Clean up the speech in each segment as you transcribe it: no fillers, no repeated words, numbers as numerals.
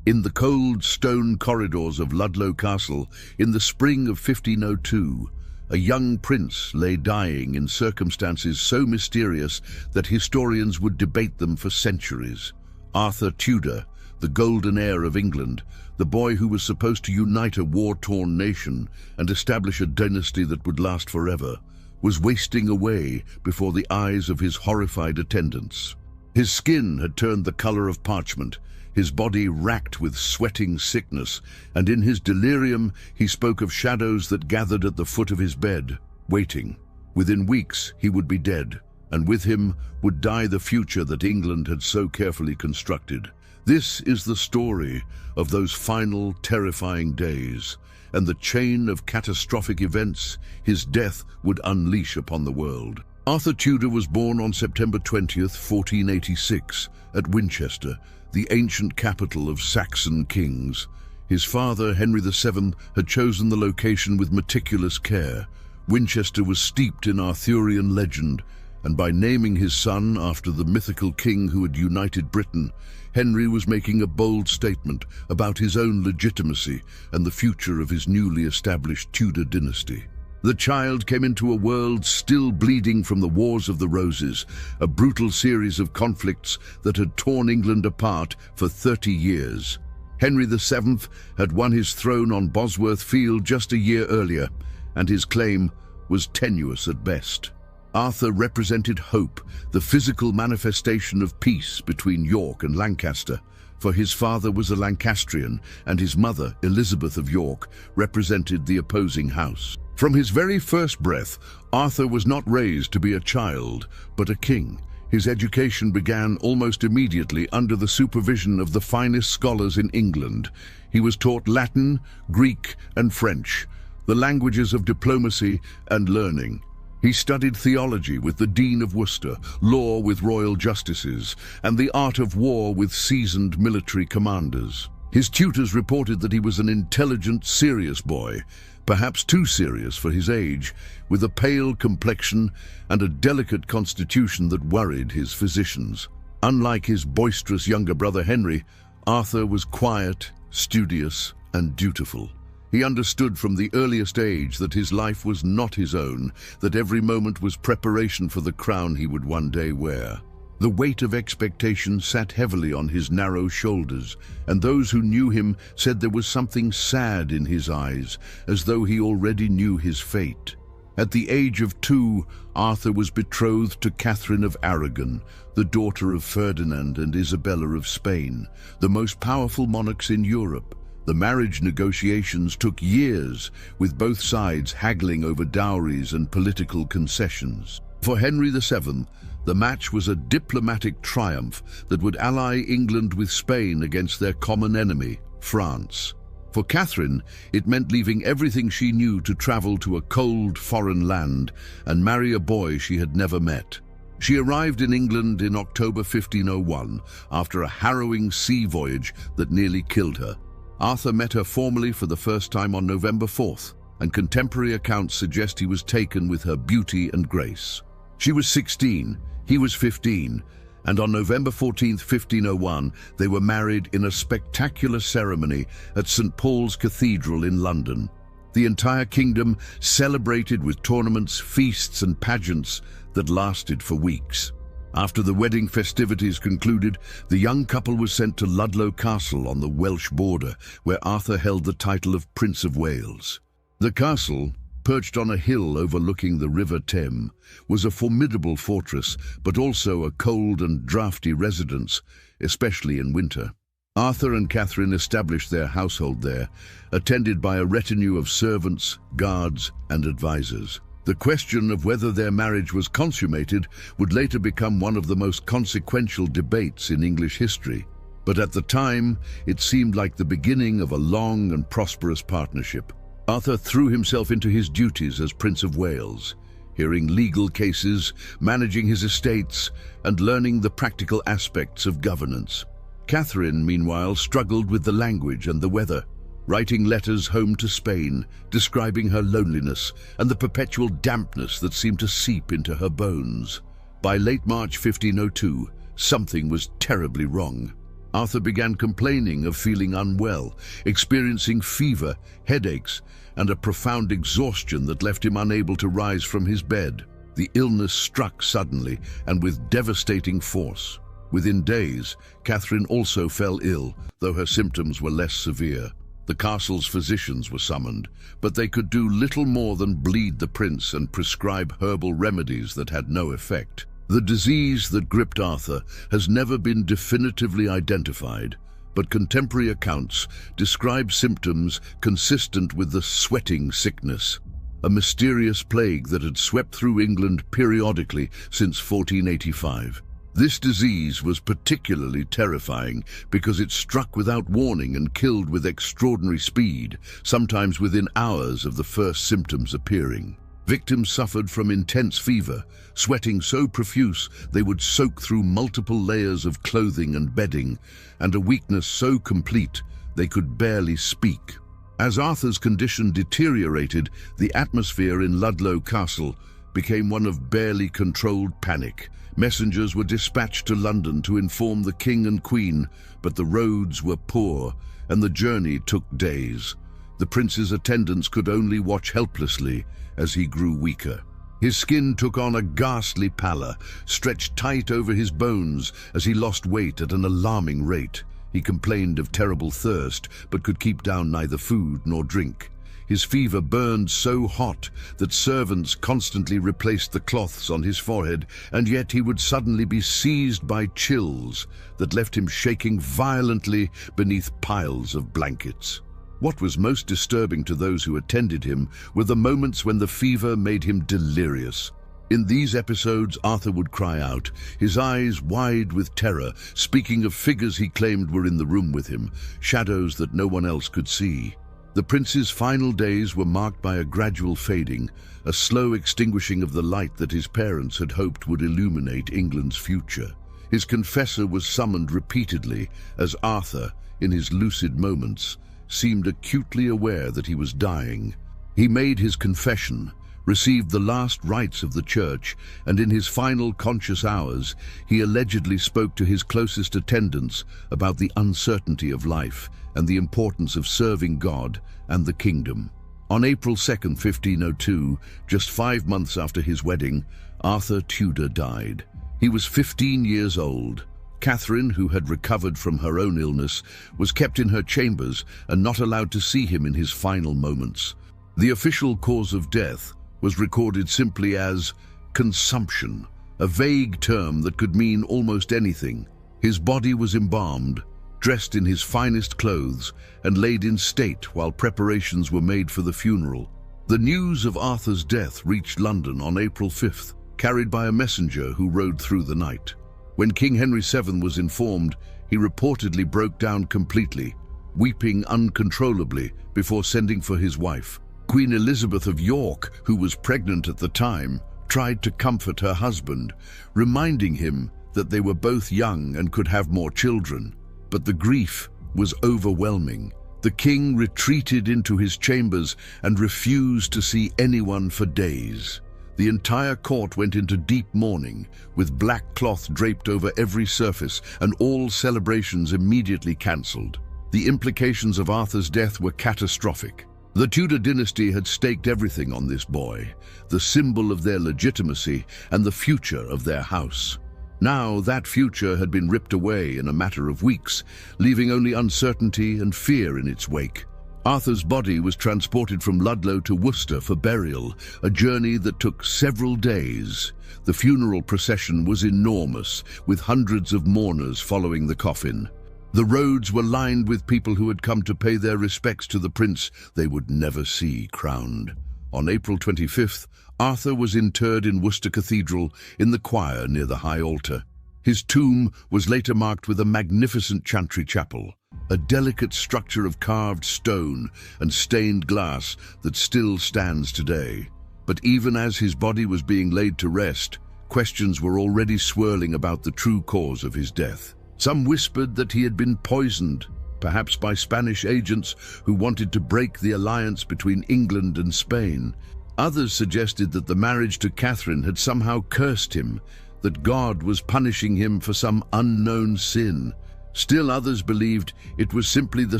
In the cold stone corridors of Ludlow Castle, in the spring of 1502, a young prince lay dying in circumstances so mysterious that historians would debate them for centuries. Arthur Tudor, the golden heir of England, the boy who was supposed to unite a war-torn nation and establish a dynasty that would last forever, was wasting away before the eyes of his horrified attendants. His skin had turned the color of parchment, his body racked with sweating sickness, and in his delirium he spoke of shadows that gathered at the foot of his bed, waiting. Within weeks he would be dead, and with him would die the future that England had so carefully constructed. This is the story of those final, terrifying days, and the chain of catastrophic events his death would unleash upon the world. Arthur Tudor was born on September 20th, 1486, at Winchester, the ancient capital of Saxon kings. His father, Henry VII, had chosen the location with meticulous care. Winchester was steeped in Arthurian legend, and by naming his son after the mythical king who had united Britain, Henry was making a bold statement about his own legitimacy and the future of his newly established Tudor dynasty. The child came into a world still bleeding from the Wars of the Roses, a brutal series of conflicts that had torn England apart for 30 years. Henry VII had won his throne on Bosworth Field just a year earlier, and his claim was tenuous at best. Arthur represented hope, the physical manifestation of peace between York and Lancaster, for his father was a Lancastrian and his mother, Elizabeth of York, represented the opposing house. From his very first breath, Arthur was not raised to be a child, but a king. His education began almost immediately under the supervision of the finest scholars in England. He was taught Latin, Greek, and French, the languages of diplomacy and learning. He studied theology with the Dean of Worcester, law with royal justices, and the art of war with seasoned military commanders. His tutors reported that he was an intelligent, serious boy, perhaps too serious for his age, with a pale complexion and a delicate constitution that worried his physicians. Unlike his boisterous younger brother Henry, Arthur was quiet, studious, and dutiful. He understood from the earliest age that his life was not his own, that every moment was preparation for the crown he would one day wear. The weight of expectation sat heavily on his narrow shoulders, and those who knew him said there was something sad in his eyes, as though he already knew his fate. At the age of 2, Arthur was betrothed to Catherine of Aragon, the daughter of Ferdinand and Isabella of Spain, the most powerful monarchs in Europe. The marriage negotiations took years, with both sides haggling over dowries and political concessions. For Henry VII, the match was a diplomatic triumph that would ally England with Spain against their common enemy, France. For Catherine, it meant leaving everything she knew to travel to a cold foreign land and marry a boy she had never met. She arrived in England in October 1501 after a harrowing sea voyage that nearly killed her. Arthur met her formally for the first time on November 4th, and contemporary accounts suggest he was taken with her beauty and grace. She was 16, he was 15, and on November 14, 1501, they were married in a spectacular ceremony at St. Paul's Cathedral in London. The entire kingdom celebrated with tournaments, feasts, and pageants that lasted for weeks. After the wedding festivities concluded, the young couple was sent to Ludlow Castle on the Welsh border, where Arthur held the title of Prince of Wales. The castle, perched on a hill overlooking the River Thames, was a formidable fortress, but also a cold and draughty residence, especially in winter. Arthur and Catherine established their household there, attended by a retinue of servants, guards, and advisors. The question of whether their marriage was consummated would later become one of the most consequential debates in English history. But at the time, it seemed like the beginning of a long and prosperous partnership. Arthur threw himself into his duties as Prince of Wales, hearing legal cases, managing his estates, and learning the practical aspects of governance. Catherine, meanwhile, struggled with the language and the weather, writing letters home to Spain, describing her loneliness and the perpetual dampness that seemed to seep into her bones. By late March 1502, something was terribly wrong. Arthur began complaining of feeling unwell, experiencing fever, headaches, and a profound exhaustion that left him unable to rise from his bed. The illness struck suddenly and with devastating force. Within days, Catherine also fell ill, though her symptoms were less severe. The castle's physicians were summoned, but they could do little more than bleed the prince and prescribe herbal remedies that had no effect. The disease that gripped Arthur has never been definitively identified, but contemporary accounts describe symptoms consistent with the sweating sickness, a mysterious plague that had swept through England periodically since 1485. This disease was particularly terrifying because it struck without warning and killed with extraordinary speed, sometimes within hours of the first symptoms appearing. Victims suffered from intense fever, sweating so profuse they would soak through multiple layers of clothing and bedding, and a weakness so complete they could barely speak. As Arthur's condition deteriorated, the atmosphere in Ludlow Castle became one of barely controlled panic. Messengers were dispatched to London to inform the king and queen, but the roads were poor and the journey took days. The prince's attendants could only watch helplessly as he grew weaker. His skin took on a ghastly pallor, stretched tight over his bones as he lost weight at an alarming rate. He complained of terrible thirst, but could keep down neither food nor drink. His fever burned so hot that servants constantly replaced the cloths on his forehead, and yet he would suddenly be seized by chills that left him shaking violently beneath piles of blankets. What was most disturbing to those who attended him were the moments when the fever made him delirious. In these episodes, Arthur would cry out, his eyes wide with terror, speaking of figures he claimed were in the room with him, shadows that no one else could see. The prince's final days were marked by a gradual fading, a slow extinguishing of the light that his parents had hoped would illuminate England's future. His confessor was summoned repeatedly as Arthur, in his lucid moments, seemed acutely aware that he was dying. He made his confession, received the last rites of the church, and in his final conscious hours, he allegedly spoke to his closest attendants about the uncertainty of life and the importance of serving God and the kingdom. On April 2nd, 1502, just 5 months after his wedding, Arthur Tudor died. He was 15 years old. Catherine, who had recovered from her own illness, was kept in her chambers and not allowed to see him in his final moments. The official cause of death was recorded simply as consumption, a vague term that could mean almost anything. His body was embalmed, dressed in his finest clothes, and laid in state while preparations were made for the funeral. The news of Arthur's death reached London on April 5th, carried by a messenger who rode through the night. When King Henry VII was informed, he reportedly broke down completely, weeping uncontrollably before sending for his wife. Queen Elizabeth of York, who was pregnant at the time, tried to comfort her husband, reminding him that they were both young and could have more children. But the grief was overwhelming. The king retreated into his chambers and refused to see anyone for days. The entire court went into deep mourning, with black cloth draped over every surface, and all celebrations immediately cancelled. The implications of Arthur's death were catastrophic. The Tudor dynasty had staked everything on this boy, the symbol of their legitimacy and the future of their house. Now that future had been ripped away in a matter of weeks, leaving only uncertainty and fear in its wake. Arthur's body was transported from Ludlow to Worcester for burial, a journey that took several days. The funeral procession was enormous, with hundreds of mourners following the coffin. The roads were lined with people who had come to pay their respects to the prince they would never see crowned. On April 25th, Arthur was interred in Worcester Cathedral in the choir near the high altar. His tomb was later marked with a magnificent chantry chapel, a delicate structure of carved stone and stained glass that still stands today. But even as his body was being laid to rest, questions were already swirling about the true cause of his death. Some whispered that he had been poisoned, perhaps by Spanish agents who wanted to break the alliance between England and Spain. Others suggested that the marriage to Catherine had somehow cursed him, that God was punishing him for some unknown sin. Still others believed it was simply the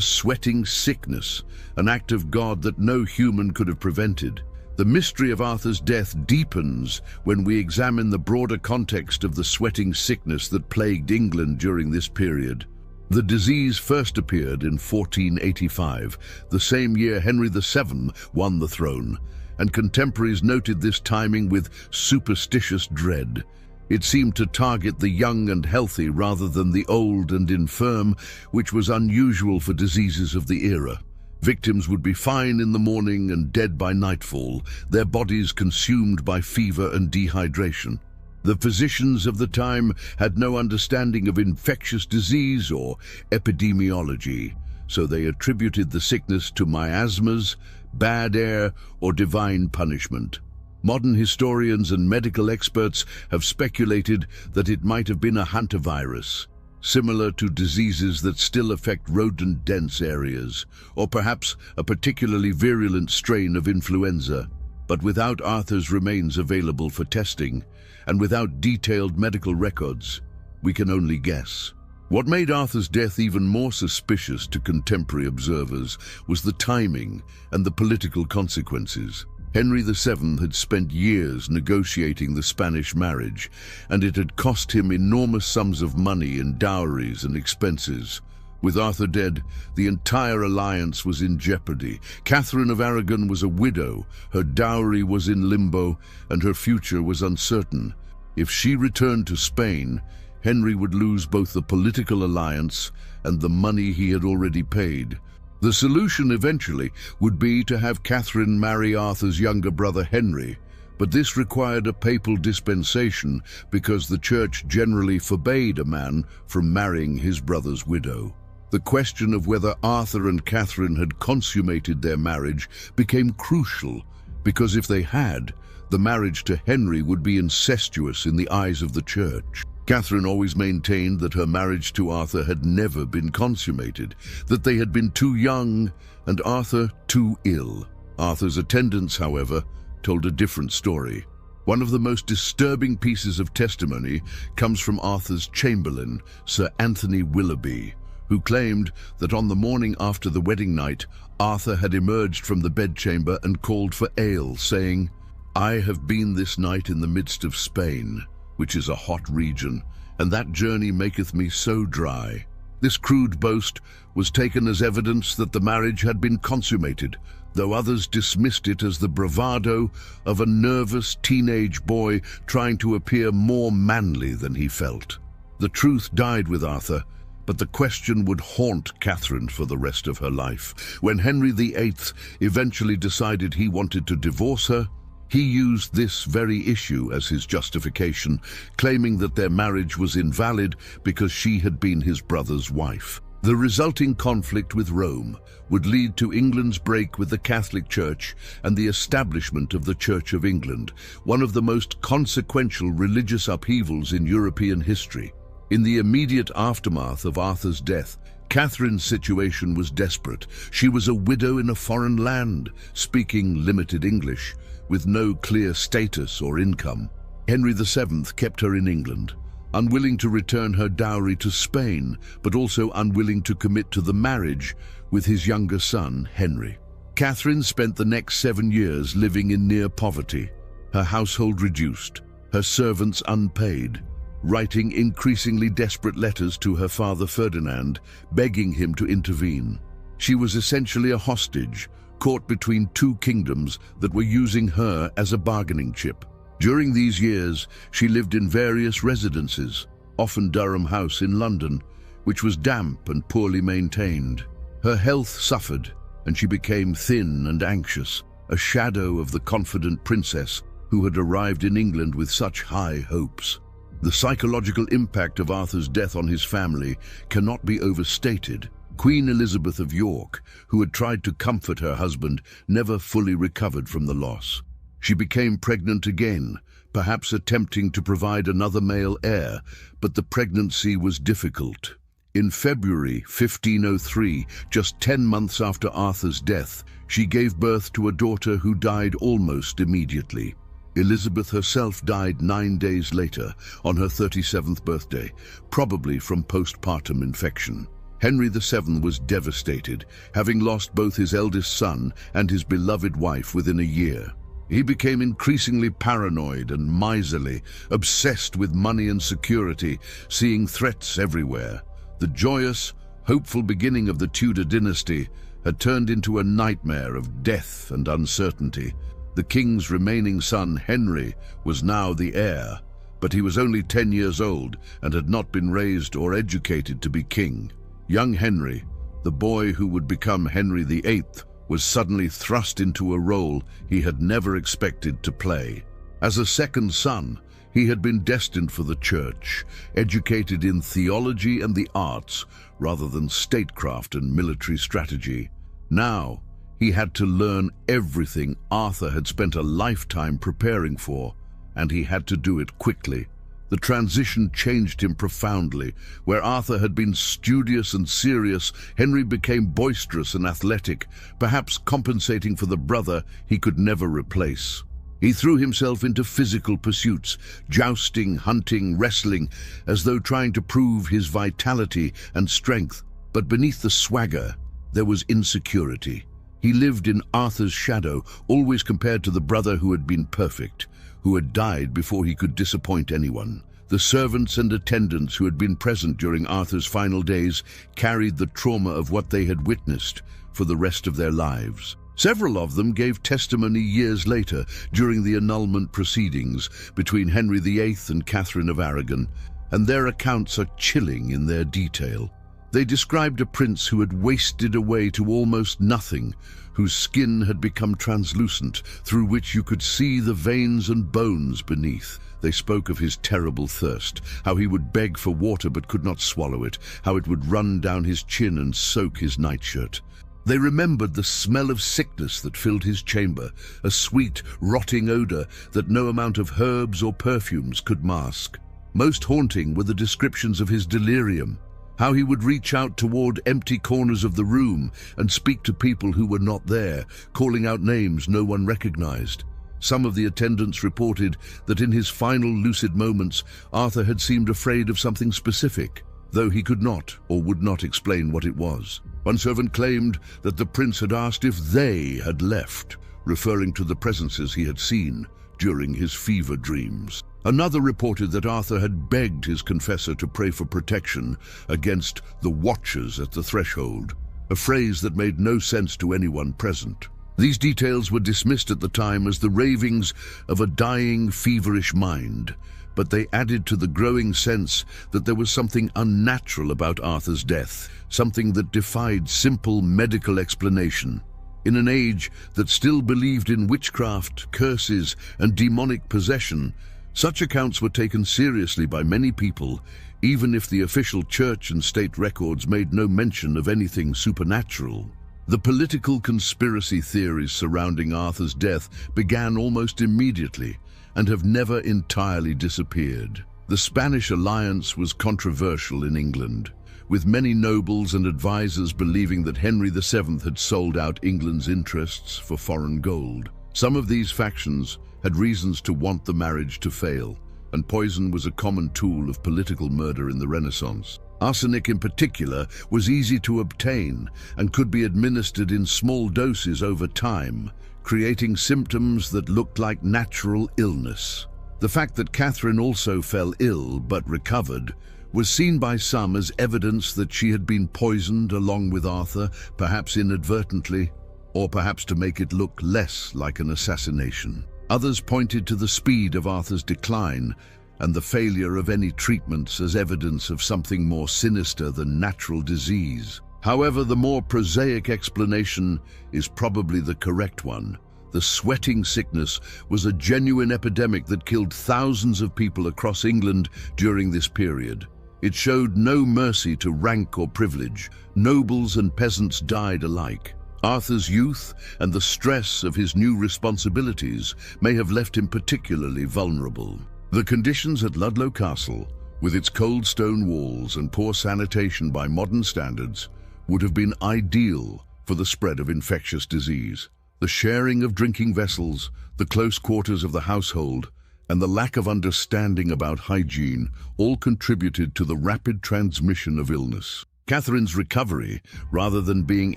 sweating sickness, an act of God that no human could have prevented. The mystery of Arthur's death deepens when we examine the broader context of the sweating sickness that plagued England during this period. The disease first appeared in 1485, the same year Henry VII won the throne, and contemporaries noted this timing with superstitious dread. It seemed to target the young and healthy rather than the old and infirm, which was unusual for diseases of the era. Victims would be fine in the morning and dead by nightfall, their bodies consumed by fever and dehydration. The physicians of the time had no understanding of infectious disease or epidemiology, so they attributed the sickness to miasmas, bad air, or divine punishment. Modern historians and medical experts have speculated that it might have been a hantavirus, similar to diseases that still affect rodent-dense areas, or perhaps a particularly virulent strain of influenza. But without Arthur's remains available for testing, and without detailed medical records, we can only guess. What made Arthur's death even more suspicious to contemporary observers was the timing and the political consequences. Henry VII had spent years negotiating the Spanish marriage, and it had cost him enormous sums of money in dowries and expenses. With Arthur dead, the entire alliance was in jeopardy. Catherine of Aragon was a widow, her dowry was in limbo, and her future was uncertain. If she returned to Spain, Henry would lose both the political alliance and the money he had already paid. The solution eventually would be to have Catherine marry Arthur's younger brother Henry, but this required a papal dispensation because the church generally forbade a man from marrying his brother's widow. The question of whether Arthur and Catherine had consummated their marriage became crucial, because if they had, the marriage to Henry would be incestuous in the eyes of the church. Catherine always maintained that her marriage to Arthur had never been consummated, that they had been too young and Arthur too ill. Arthur's attendants, however, told a different story. One of the most disturbing pieces of testimony comes from Arthur's chamberlain, Sir Anthony Willoughby, who claimed that on the morning after the wedding night, Arthur had emerged from the bedchamber and called for ale, saying, "I have been this night in the midst of Spain, which is a hot region, and that journey maketh me so dry." This crude boast was taken as evidence that the marriage had been consummated, though others dismissed it as the bravado of a nervous teenage boy trying to appear more manly than he felt. The truth died with Arthur, but the question would haunt Catherine for the rest of her life. When Henry VIII eventually decided he wanted to divorce her, he used this very issue as his justification, claiming that their marriage was invalid because she had been his brother's wife. The resulting conflict with Rome would lead to England's break with the Catholic Church and the establishment of the Church of England, one of the most consequential religious upheavals in European history. In the immediate aftermath of Arthur's death, Catherine's situation was desperate. She was a widow in a foreign land, speaking limited English, with no clear status or income. Henry VII kept her in England, unwilling to return her dowry to Spain, but also unwilling to commit to the marriage with his younger son, Henry. Catherine spent the next 7 years living in near poverty, her household reduced, her servants unpaid, writing increasingly desperate letters to her father Ferdinand, begging him to intervene. She was essentially a hostage, caught between two kingdoms that were using her as a bargaining chip. During these years, she lived in various residences, often Durham House in London, which was damp and poorly maintained. Her health suffered, and she became thin and anxious, a shadow of the confident princess who had arrived in England with such high hopes. The psychological impact of Arthur's death on his family cannot be overstated. Queen Elizabeth of York, who had tried to comfort her husband, never fully recovered from the loss. She became pregnant again, perhaps attempting to provide another male heir, but the pregnancy was difficult. In February 1503, just 10 months after Arthur's death, she gave birth to a daughter who died almost immediately. Elizabeth herself died 9 days later, on her 37th birthday, probably from postpartum infection. Henry VII was devastated, having lost both his eldest son and his beloved wife within a year. He became increasingly paranoid and miserly, obsessed with money and security, seeing threats everywhere. The joyous, hopeful beginning of the Tudor dynasty had turned into a nightmare of death and uncertainty. The king's remaining son, Henry, was now the heir, but he was only 10 years old and had not been raised or educated to be king. Young Henry, the boy who would become Henry VIII, was suddenly thrust into a role he had never expected to play. As a second son, he had been destined for the church, educated in theology and the arts rather than statecraft and military strategy. Now, he had to learn everything Arthur had spent a lifetime preparing for, and he had to do it quickly. The transition changed him profoundly. Where Arthur had been studious and serious, Henry became boisterous and athletic, perhaps compensating for the brother he could never replace. He threw himself into physical pursuits, jousting, hunting, wrestling, as though trying to prove his vitality and strength. But beneath the swagger, there was insecurity. He lived in Arthur's shadow, always compared to the brother who had been perfect, who had died before he could disappoint anyone. The servants and attendants who had been present during Arthur's final days carried the trauma of what they had witnessed for the rest of their lives. Several of them gave testimony years later during the annulment proceedings between Henry VIII and Catherine of Aragon, and their accounts are chilling in their detail. They described a prince who had wasted away to almost nothing, whose skin had become translucent, through which you could see the veins and bones beneath. They spoke of his terrible thirst, how he would beg for water but could not swallow it, how it would run down his chin and soak his nightshirt. They remembered the smell of sickness that filled his chamber, a sweet, rotting odor that no amount of herbs or perfumes could mask. Most haunting were the descriptions of his delirium, how he would reach out toward empty corners of the room and speak to people who were not there, calling out names no one recognized. Some of the attendants reported that in his final lucid moments, Arthur had seemed afraid of something specific, though he could not or would not explain what it was. One servant claimed that the prince had asked if they had left, referring to the presences he had seen during his fever dreams. Another reported that Arthur had begged his confessor to pray for protection against the watchers at the threshold, a phrase that made no sense to anyone present. These details were dismissed at the time as the ravings of a dying, feverish mind, but they added to the growing sense that there was something unnatural about Arthur's death, something that defied simple medical explanation. In an age that still believed in witchcraft, curses, and demonic possession, such accounts were taken seriously by many people, even if the official church and state records made no mention of anything supernatural. The political conspiracy theories surrounding Arthur's death began almost immediately and have never entirely disappeared. The Spanish alliance was controversial in England, with many nobles and advisors believing that Henry VII had sold out England's interests for foreign gold. Some of these factions had reasons to want the marriage to fail, and poison was a common tool of political murder in the Renaissance. Arsenic in particular was easy to obtain and could be administered in small doses over time, creating symptoms that looked like natural illness. The fact that Catherine also fell ill but recovered was seen by some as evidence that she had been poisoned along with Arthur, perhaps inadvertently, or perhaps to make it look less like an assassination. Others pointed to the speed of Arthur's decline and the failure of any treatments as evidence of something more sinister than natural disease. However, the more prosaic explanation is probably the correct one. The sweating sickness was a genuine epidemic that killed thousands of people across England during this period. It showed no mercy to rank or privilege. Nobles and peasants died alike. Arthur's youth and the stress of his new responsibilities may have left him particularly vulnerable. The conditions at Ludlow Castle, with its cold stone walls and poor sanitation by modern standards, would have been ideal for the spread of infectious disease. The sharing of drinking vessels, the close quarters of the household, and the lack of understanding about hygiene all contributed to the rapid transmission of illness. Catherine's recovery, rather than being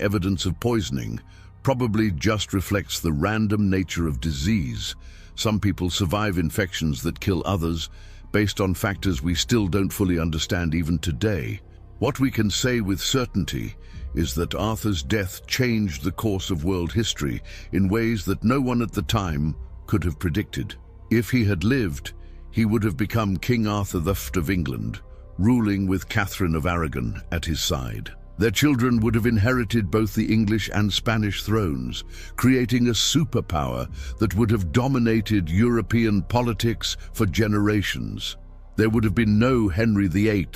evidence of poisoning, probably just reflects the random nature of disease. Some people survive infections that kill others, based on factors we still don't fully understand even today. What we can say with certainty is that Arthur's death changed the course of world history in ways that no one at the time could have predicted. If he had lived, he would have become King Arthur the First of England, ruling with Catherine of Aragon at his side. Their children would have inherited both the English and Spanish thrones, creating a superpower that would have dominated European politics for generations. There would have been no Henry VIII,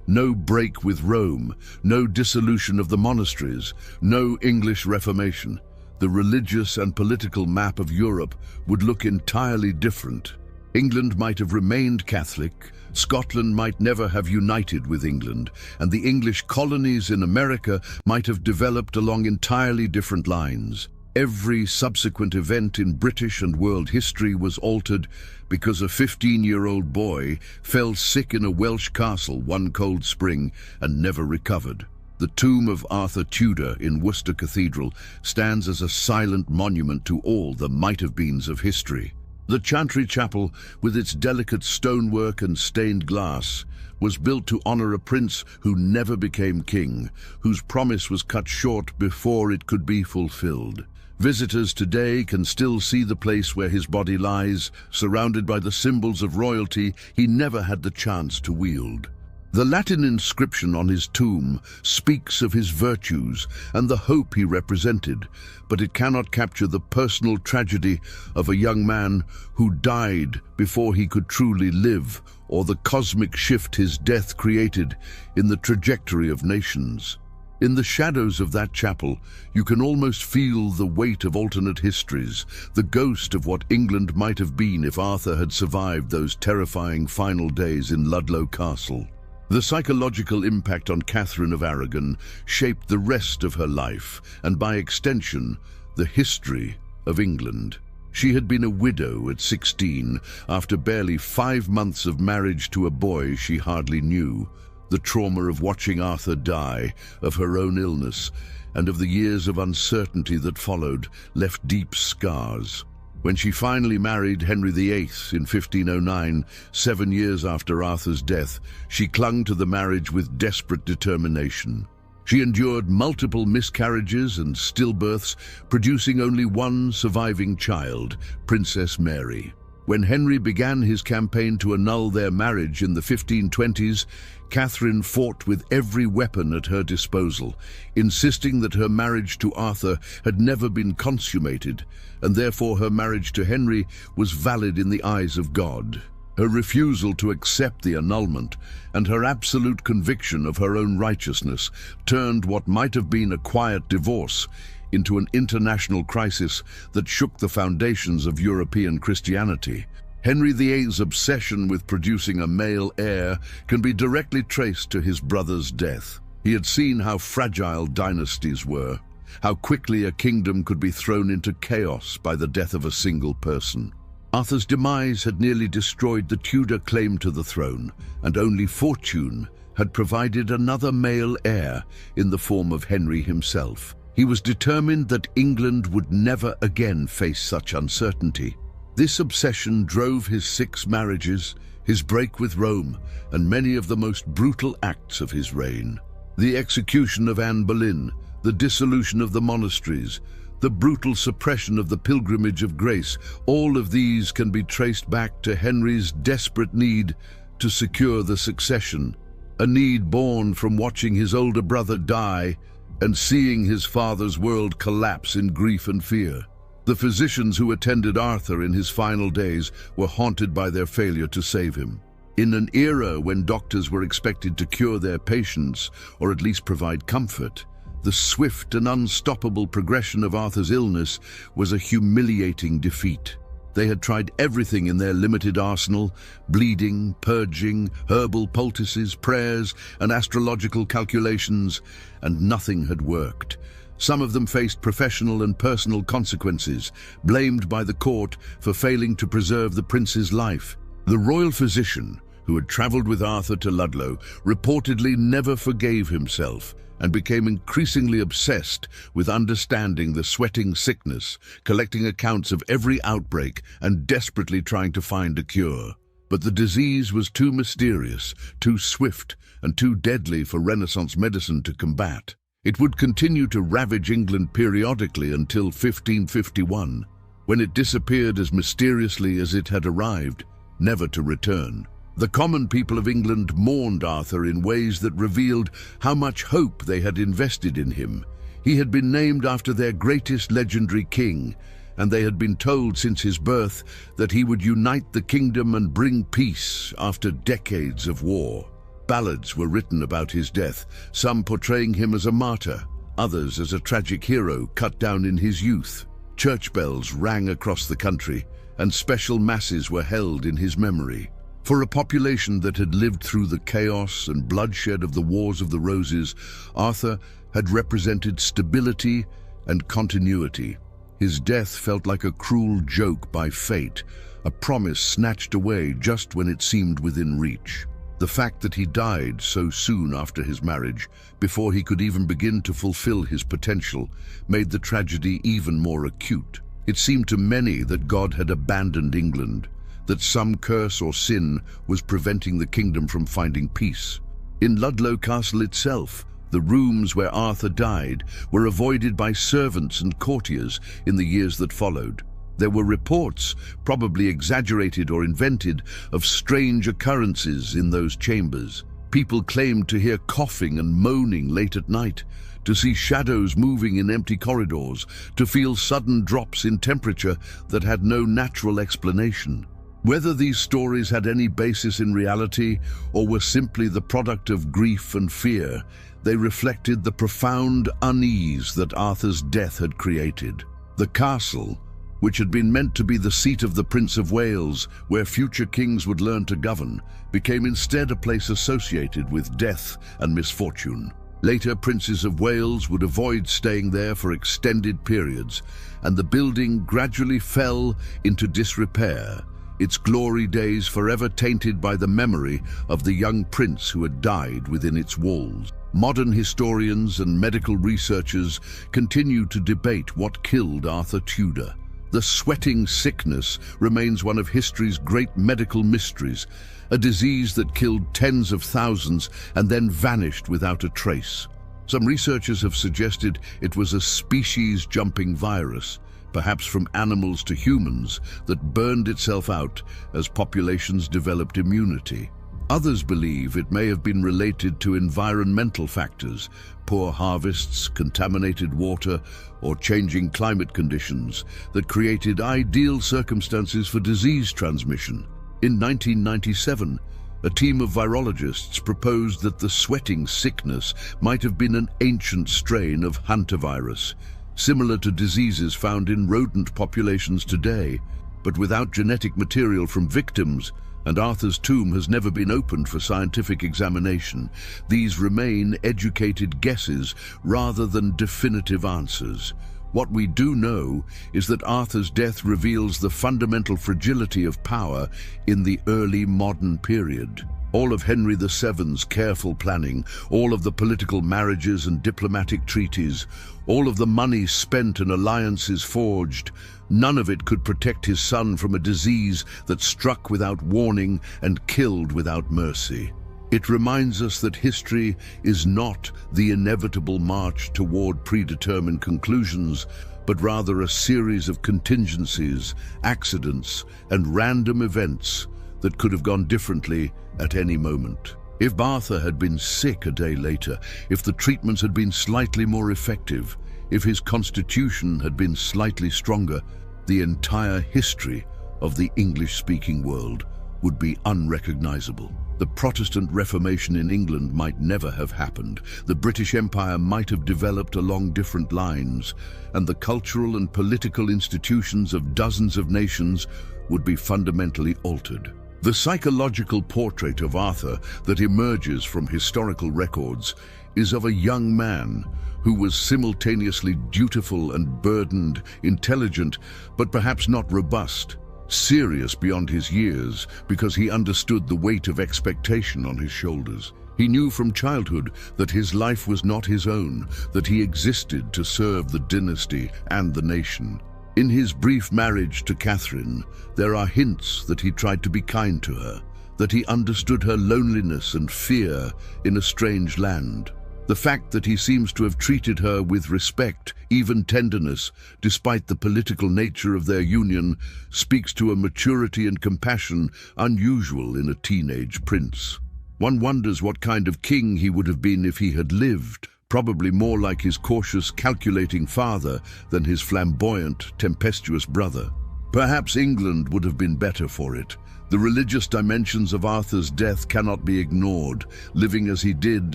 no break with Rome, no dissolution of the monasteries, no English Reformation. The religious and political map of Europe would look entirely different. England might have remained Catholic, Scotland might never have united with England, and the English colonies in America might have developed along entirely different lines. Every subsequent event in British and world history was altered because a 15-year-old boy fell sick in a Welsh castle one cold spring and never recovered. The tomb of Arthur Tudor in Worcester Cathedral stands as a silent monument to all the might-have-beens of history. The Chantry Chapel, with its delicate stonework and stained glass, was built to honor a prince who never became king, whose promise was cut short before it could be fulfilled. Visitors today can still see the place where his body lies, surrounded by the symbols of royalty he never had the chance to wield. The Latin inscription on his tomb speaks of his virtues and the hope he represented, but it cannot capture the personal tragedy of a young man who died before he could truly live, or the cosmic shift his death created in the trajectory of nations. In the shadows of that chapel, you can almost feel the weight of alternate histories, the ghost of what England might have been if Arthur had survived those terrifying final days in Ludlow Castle. The psychological impact on Catherine of Aragon shaped the rest of her life, and by extension, the history of England. She had been a widow at 16 after barely 5 months of marriage to a boy she hardly knew. The trauma of watching Arthur die, of her own illness, and of the years of uncertainty that followed left deep scars. When she finally married Henry VIII in 1509, 7 years after Arthur's death, she clung to the marriage with desperate determination. She endured multiple miscarriages and stillbirths, producing only one surviving child, Princess Mary. When Henry began his campaign to annul their marriage in the 1520s, Catherine fought with every weapon at her disposal, insisting that her marriage to Arthur had never been consummated, and therefore her marriage to Henry was valid in the eyes of God. Her refusal to accept the annulment and her absolute conviction of her own righteousness turned what might have been a quiet divorce into an international crisis that shook the foundations of European Christianity. Henry VIII's obsession with producing a male heir can be directly traced to his brother's death. He had seen how fragile dynasties were, how quickly a kingdom could be thrown into chaos by the death of a single person. Arthur's demise had nearly destroyed the Tudor claim to the throne, and only fortune had provided another male heir in the form of Henry himself. He was determined that England would never again face such uncertainty. This obsession drove his 6 marriages, his break with Rome, and many of the most brutal acts of his reign. The execution of Anne Boleyn, the dissolution of the monasteries, the brutal suppression of the Pilgrimage of Grace, all of these can be traced back to Henry's desperate need to secure the succession, a need born from watching his older brother die and seeing his father's world collapse in grief and fear. The physicians who attended Arthur in his final days were haunted by their failure to save him. In an era when doctors were expected to cure their patients, or at least provide comfort, the swift and unstoppable progression of Arthur's illness was a humiliating defeat. They had tried everything in their limited arsenal: bleeding, purging, herbal poultices, prayers, and astrological calculations, and nothing had worked. Some of them faced professional and personal consequences, blamed by the court for failing to preserve the prince's life. The royal physician, who had travelled with Arthur to Ludlow, reportedly never forgave himself and became increasingly obsessed with understanding the sweating sickness, collecting accounts of every outbreak and desperately trying to find a cure. But the disease was too mysterious, too swift, and too deadly for Renaissance medicine to combat. It would continue to ravage England periodically until 1551, when it disappeared as mysteriously as it had arrived, never to return. The common people of England mourned Arthur in ways that revealed how much hope they had invested in him. He had been named after their greatest legendary king, and they had been told since his birth that he would unite the kingdom and bring peace after decades of war. Ballads were written about his death, some portraying him as a martyr, others as a tragic hero cut down in his youth. Church bells rang across the country, and special masses were held in his memory. For a population that had lived through the chaos and bloodshed of the Wars of the Roses, Arthur had represented stability and continuity. His death felt like a cruel joke by fate, a promise snatched away just when it seemed within reach. The fact that he died so soon after his marriage, before he could even begin to fulfill his potential, made the tragedy even more acute. It seemed to many that God had abandoned England, that some curse or sin was preventing the kingdom from finding peace. In Ludlow Castle itself, the rooms where Arthur died were avoided by servants and courtiers in the years that followed. There were reports, probably exaggerated or invented, of strange occurrences in those chambers. People claimed to hear coughing and moaning late at night, to see shadows moving in empty corridors, to feel sudden drops in temperature that had no natural explanation. Whether these stories had any basis in reality or were simply the product of grief and fear, they reflected the profound unease that Arthur's death had created. The castle, which had been meant to be the seat of the Prince of Wales, where future kings would learn to govern, became instead a place associated with death and misfortune. Later, princes of Wales would avoid staying there for extended periods, and the building gradually fell into disrepair, its glory days forever tainted by the memory of the young prince who had died within its walls. Modern historians and medical researchers continue to debate what killed Arthur Tudor. The sweating sickness remains one of history's great medical mysteries, a disease that killed tens of thousands and then vanished without a trace. Some researchers have suggested it was a species-jumping virus, perhaps from animals to humans, that burned itself out as populations developed immunity. Others believe it may have been related to environmental factors, poor harvests, contaminated water, or changing climate conditions that created ideal circumstances for disease transmission. In 1997, a team of virologists proposed that the sweating sickness might have been an ancient strain of hantavirus, similar to diseases found in rodent populations today, but without genetic material from victims, and Arthur's tomb has never been opened for scientific examination. These remain educated guesses rather than definitive answers. What we do know is that Arthur's death reveals the fundamental fragility of power in the early modern period. All of Henry VII's careful planning, all of the political marriages and diplomatic treaties, all of the money spent and alliances forged, none of it could protect his son from a disease that struck without warning and killed without mercy. It reminds us that history is not the inevitable march toward predetermined conclusions, but rather a series of contingencies, accidents, and random events that could have gone differently at any moment. If Arthur had been sick a day later, if the treatments had been slightly more effective, if his constitution had been slightly stronger, the entire history of the English-speaking world would be unrecognizable. The Protestant Reformation in England might never have happened. The British Empire might have developed along different lines, and the cultural and political institutions of dozens of nations would be fundamentally altered. The psychological portrait of Arthur that emerges from historical records is of a young man who was simultaneously dutiful and burdened, intelligent, but perhaps not robust, serious beyond his years because he understood the weight of expectation on his shoulders. He knew from childhood that his life was not his own, that he existed to serve the dynasty and the nation. In his brief marriage to Catherine, there are hints that he tried to be kind to her, that he understood her loneliness and fear in a strange land. The fact that he seems to have treated her with respect, even tenderness, despite the political nature of their union, speaks to a maturity and compassion unusual in a teenage prince. One wonders what kind of king he would have been if he had lived, probably more like his cautious, calculating father than his flamboyant, tempestuous brother. Perhaps England would have been better for it. The religious dimensions of Arthur's death cannot be ignored, living as he did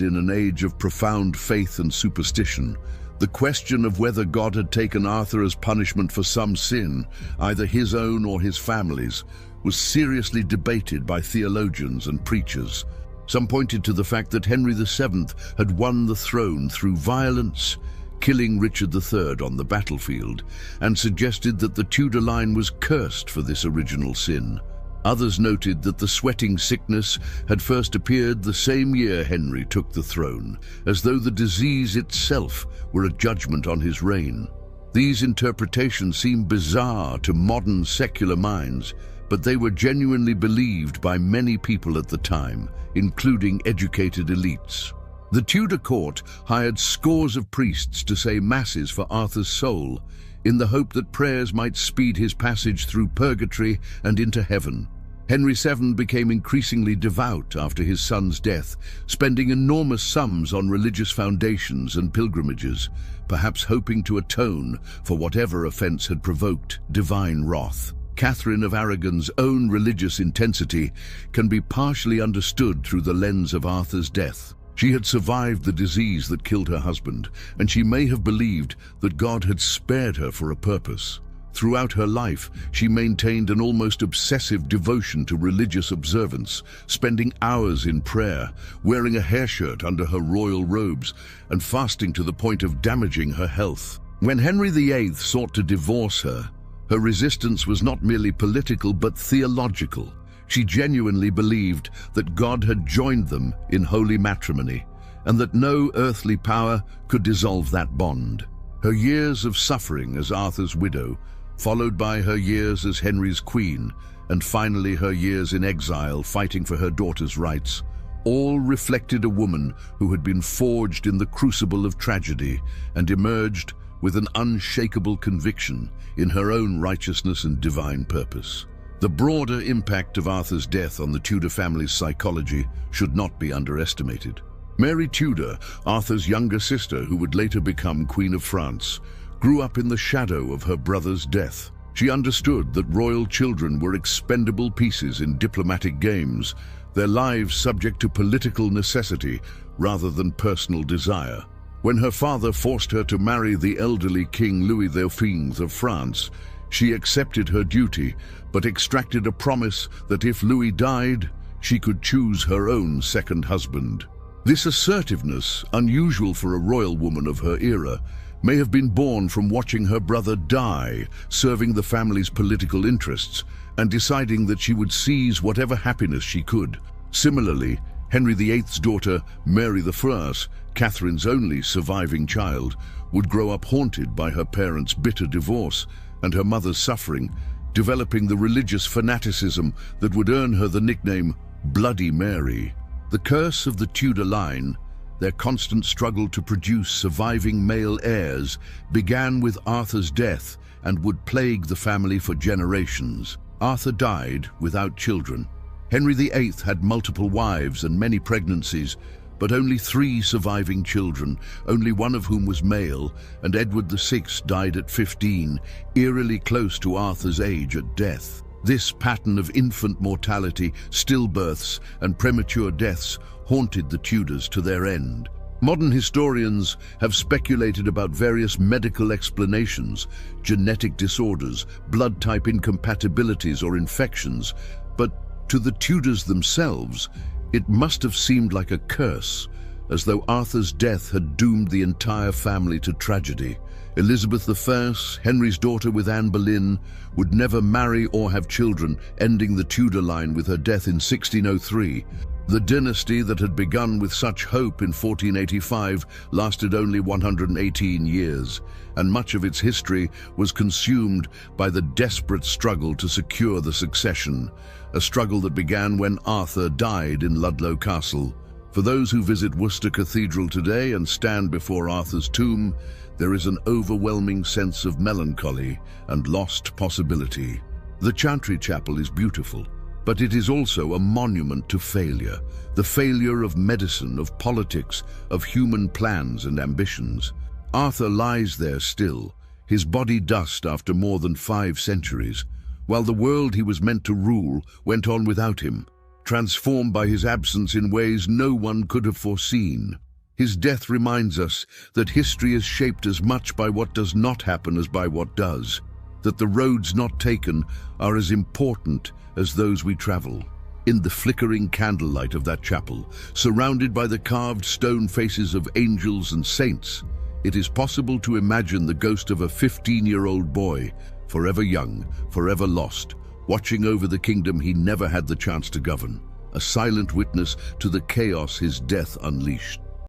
in an age of profound faith and superstition. The question of whether God had taken Arthur as punishment for some sin, either his own or his family's, was seriously debated by theologians and preachers. Some pointed to the fact that Henry VII had won the throne through violence, killing Richard III on the battlefield, and suggested that the Tudor line was cursed for this original sin. Others noted that the sweating sickness had first appeared the same year Henry took the throne, as though the disease itself were a judgment on his reign. These interpretations seem bizarre to modern secular minds, but they were genuinely believed by many people at the time, including educated elites. The Tudor court hired scores of priests to say masses for Arthur's soul, in the hope that prayers might speed his passage through purgatory and into heaven. Henry VII became increasingly devout after his son's death, spending enormous sums on religious foundations and pilgrimages, perhaps hoping to atone for whatever offense had provoked divine wrath. Catherine of Aragon's own religious intensity can be partially understood through the lens of Arthur's death. She had survived the disease that killed her husband, and she may have believed that God had spared her for a purpose. Throughout her life, she maintained an almost obsessive devotion to religious observance, spending hours in prayer, wearing a hair shirt under her royal robes, and fasting to the point of damaging her health. When Henry VIII sought to divorce her, her resistance was not merely political but theological. She genuinely believed that God had joined them in holy matrimony, and that no earthly power could dissolve that bond. Her years of suffering as Arthur's widow, followed by her years as Henry's queen, and finally her years in exile fighting for her daughter's rights, all reflected a woman who had been forged in the crucible of tragedy and emerged with an unshakable conviction in her own righteousness and divine purpose. The broader impact of Arthur's death on the Tudor family's psychology should not be underestimated. Mary Tudor, Arthur's younger sister who would later become Queen of France, grew up in the shadow of her brother's death. She understood that royal children were expendable pieces in diplomatic games, their lives subject to political necessity rather than personal desire. When her father forced her to marry the elderly King Louis XV of France, she accepted her duty, but extracted a promise that if Louis died, she could choose her own second husband. This assertiveness, unusual for a royal woman of her era, may have been born from watching her brother die, serving the family's political interests, and deciding that she would seize whatever happiness she could. Similarly, Henry VIII's daughter, Mary I, Catherine's only surviving child, would grow up haunted by her parents' bitter divorce and her mother's suffering, developing the religious fanaticism that would earn her the nickname Bloody Mary. The curse of the Tudor line, their constant struggle to produce surviving male heirs, began with Arthur's death and would plague the family for generations. Arthur died without children. Henry VIII had multiple wives and many pregnancies, but only 3 surviving children, only one of whom was male, and Edward VI died at 15, eerily close to Arthur's age at death. This pattern of infant mortality, stillbirths, and premature deaths haunted the Tudors to their end. Modern historians have speculated about various medical explanations, genetic disorders, blood type incompatibilities, or infections, but to the Tudors themselves, it must have seemed like a curse, as though Arthur's death had doomed the entire family to tragedy. Elizabeth I, Henry's daughter with Anne Boleyn, would never marry or have children, ending the Tudor line with her death in 1603. The dynasty that had begun with such hope in 1485 lasted only 118 years, and much of its history was consumed by the desperate struggle to secure the succession, a struggle that began when Arthur died in Ludlow Castle. For those who visit Worcester Cathedral today and stand before Arthur's tomb, there is an overwhelming sense of melancholy and lost possibility. The Chantry Chapel is beautiful, but it is also a monument to failure, the failure of medicine, of politics, of human plans and ambitions. Arthur lies there still, his body dust after more than 5 centuries, while the world he was meant to rule went on without him, transformed by his absence in ways no one could have foreseen. His death reminds us that history is shaped as much by what does not happen as by what does, that the roads not taken are as important as those we travel. In the flickering candlelight of that chapel, surrounded by the carved stone faces of angels and saints, it is possible to imagine the ghost of a 15-year-old boy, forever young, forever lost, watching over the kingdom he never had the chance to govern, a silent witness to the chaos his death unleashed.